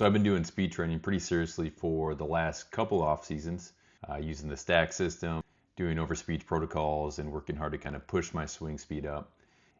So I've been doing speed training pretty seriously for the last couple off seasons, using the stack system, doing overspeed protocols, and working hard to kind of push my swing speed up.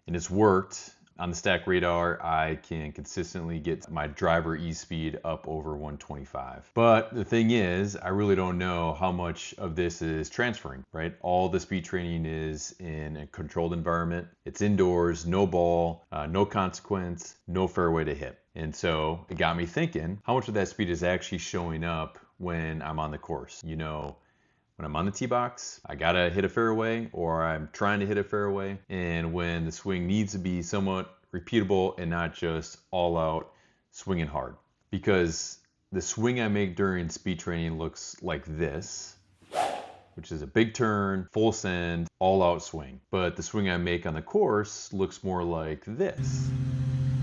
And it's worked. On the stack radar, I can consistently get my driver e-speed up over 125. But the thing is, I really don't know how much of this is transferring, right? All the speed training is in a controlled environment. It's indoors, no ball, no consequence, no fairway to hit. And so it got me thinking, how much of that speed is actually showing up when I'm on the course? You know, when I'm on the tee box, I gotta hit a fairway, or I'm trying to hit a fairway, and when the swing needs to be somewhat repeatable and not just all out swinging hard. Because the swing I make during speed training looks like this, which is a big turn, full send, all out swing. But the swing I make on the course looks more like this.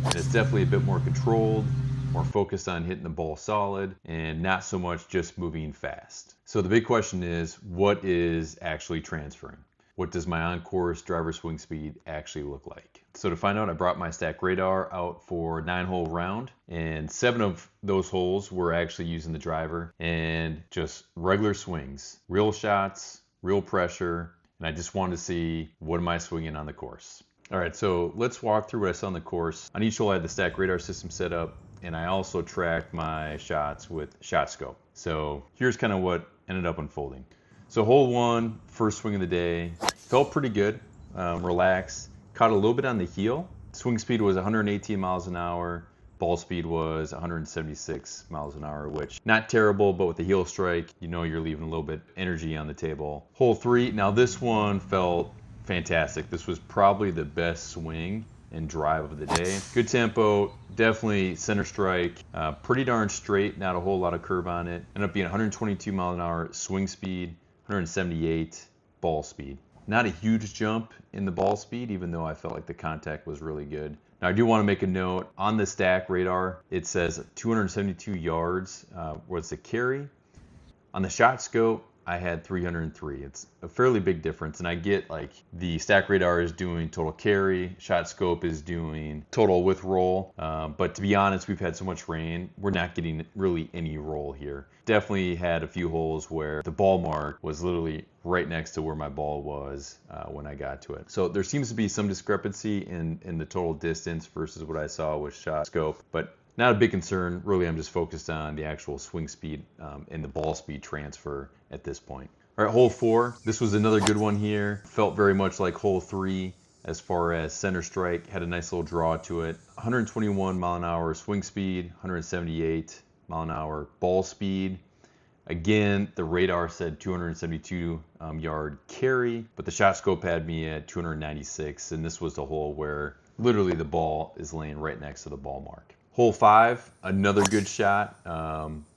And it's definitely a bit more controlled, more focused on hitting the ball solid, and not so much just moving fast. So the big question is, what is actually transferring? What does my on-course driver swing speed actually look like? So to find out, I brought my stack radar out for a 9-hole round, and 7 of those holes were actually using the driver and just regular swings, real shots, real pressure, and I just wanted to see, what am I swinging on the course? All right, so let's walk through what I saw on the course. On each hole, I had the stack radar system set up, and I also tracked my shots with shot scope. So here's kind of what ended up unfolding. So hole 1, first swing of the day, felt pretty good, relaxed, caught a little bit on the heel. Swing speed was 118 miles an hour, ball speed was 176 miles an hour, which not terrible, but with the heel strike, you know you're leaving a little bit energy on the table. Hole 3, now this one felt fantastic. This was probably the best swing and drive of the day. Good tempo, definitely center strike, pretty darn straight, not a whole lot of curve on it. Ended up being 122 mile an hour swing speed, 178 ball speed. Not a huge jump in the ball speed, even though I felt like the contact was really good. Now I do want to make a note, on the stack radar, it says 272 yards was the carry. On the shot scope, I had 303. It's a fairly big difference, and I get like the stack radar is doing total carry, shot scope is doing total with roll, but to be honest, we've had so much rain, we're not getting really any roll here. Definitely had a few holes where the ball mark was literally right next to where my ball was when I got to it. So there seems to be some discrepancy in the total distance versus what I saw with shot scope, but not a big concern. Really, I'm just focused on the actual swing speed and the ball speed transfer at this point. All right, hole 4. This was another good one here. Felt very much like hole 3 as far as center strike. Had a nice little draw to it. 121 mile an hour swing speed, 178 mile an hour ball speed. Again, the radar said 272 yard carry, but the shot scope had me at 296, and this was the hole where literally the ball is laying right next to the ball mark. Hole 5, another good shot,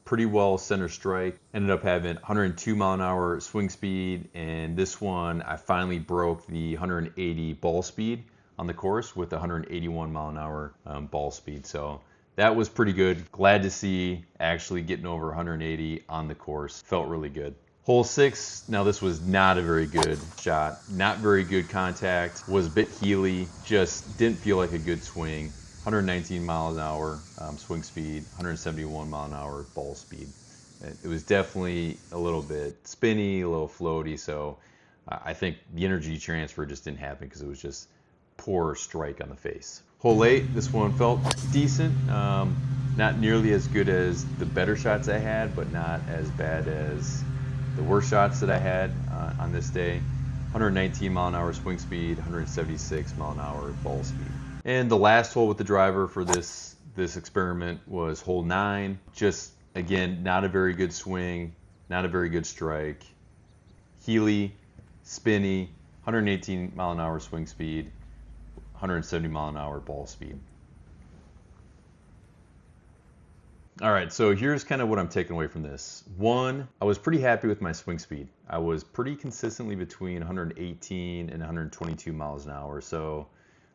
pretty well center strike. Ended up having 102 mile an hour swing speed, and this one I finally broke the 180 ball speed on the course with 181 mile an hour ball speed. So that was pretty good. Glad to see actually getting over 180 on the course. Felt really good. Hole 6, now this was not a very good shot. Not very good contact, was a bit heely, just didn't feel like a good swing. 119 miles an hour swing speed, 171 mile an hour ball speed. It was definitely a little bit spinny, a little floaty, so I think the energy transfer just didn't happen because it was just poor strike on the face. Hole 8, this one felt decent. Not nearly as good as the better shots I had, but not as bad as the worst shots that I had on this day. 119 mile an hour swing speed, 176 mile an hour ball speed. And the last hole with the driver for this experiment was hole 9. Just, again, not a very good swing, not a very good strike. Heely, spinny, 118 mile an hour swing speed, 170 mile an hour ball speed. All right, so here's kind of what I'm taking away from this. 1, I was pretty happy with my swing speed. I was pretty consistently between 118 and 122 miles an hour. So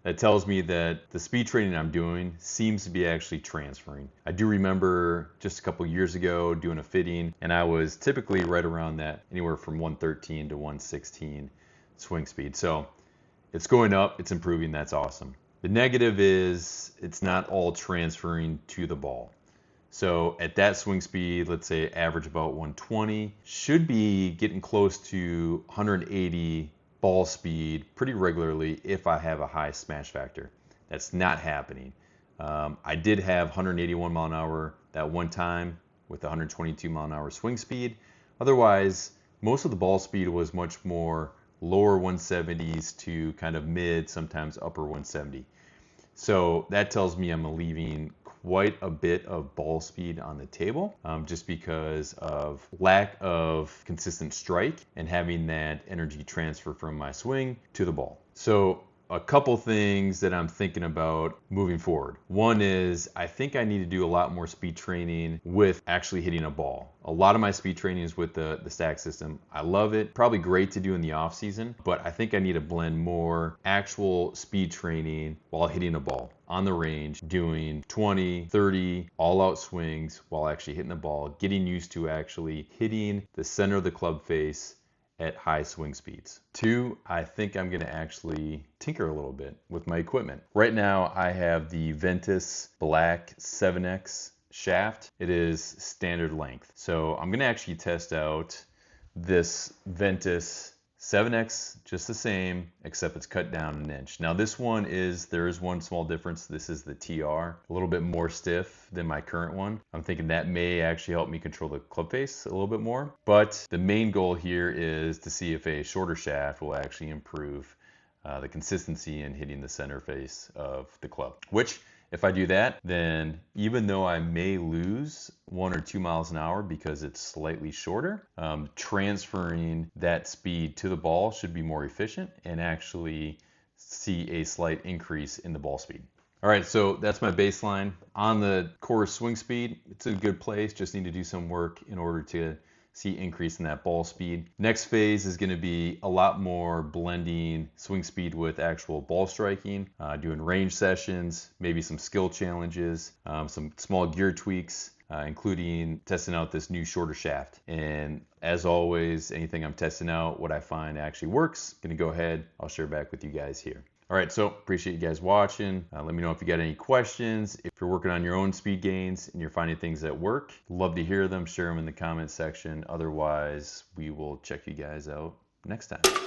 that tells me that the speed training I'm doing seems to be actually transferring. I do remember just a couple years ago doing a fitting, and I was typically right around that, anywhere from 113 to 116 swing speed. So it's going up, it's improving, that's awesome. The negative is it's not all transferring to the ball. So at that swing speed, let's say average about 120, should be getting close to 180 ball speed pretty regularly if I have a high smash factor. That's not happening. I did have 181 mile an hour that one time with 122 mile an hour swing speed. Otherwise, most of the ball speed was much more lower 170s to kind of mid, sometimes upper 170. So that tells me I'm leaving quite a bit of ball speed on the table, just because of lack of consistent strike and having that energy transfer from my swing to the ball. So a couple things that I'm thinking about moving forward. One is I think I need to do a lot more speed training with actually hitting a ball. A lot of my speed training is with the stack system. I love it. Probably great to do in the off season, but I think I need to blend more actual speed training while hitting a ball on the range, doing 20, 30 all-out swings while actually hitting the ball, getting used to actually hitting the center of the club face at high swing speeds. Two, I think I'm gonna actually tinker a little bit with my equipment. Right now, I have the Ventus Black 7X shaft. It is standard length. So I'm gonna actually test out this Ventus 7X just the same, except it's cut down an inch. Now there is one small difference. This is the TR, a little bit more stiff than my current one. I'm thinking that may actually help me control the club face a little bit more. But the main goal here is to see if a shorter shaft will actually improve the consistency in hitting the center face of the club. Which, if I do that, then even though I may lose 1 or 2 miles an hour because it's slightly shorter, transferring that speed to the ball should be more efficient and actually see a slight increase in the ball speed. All right, so that's my baseline. On the core swing speed, it's in a good place, just need to do some work in order to see increase in that ball speed. Next phase is going to be a lot more blending swing speed with actual ball striking, doing range sessions, maybe some skill challenges, some small gear tweaks, including testing out this new shorter shaft. And as always, anything I'm testing out, what I find actually works, going to go ahead, I'll share back with you guys here. All right, so appreciate you guys watching. Let me know if you got any questions. If you're working on your own speed gains and you're finding things that work, love to hear them. Share them in the comments section. Otherwise, we will check you guys out next time.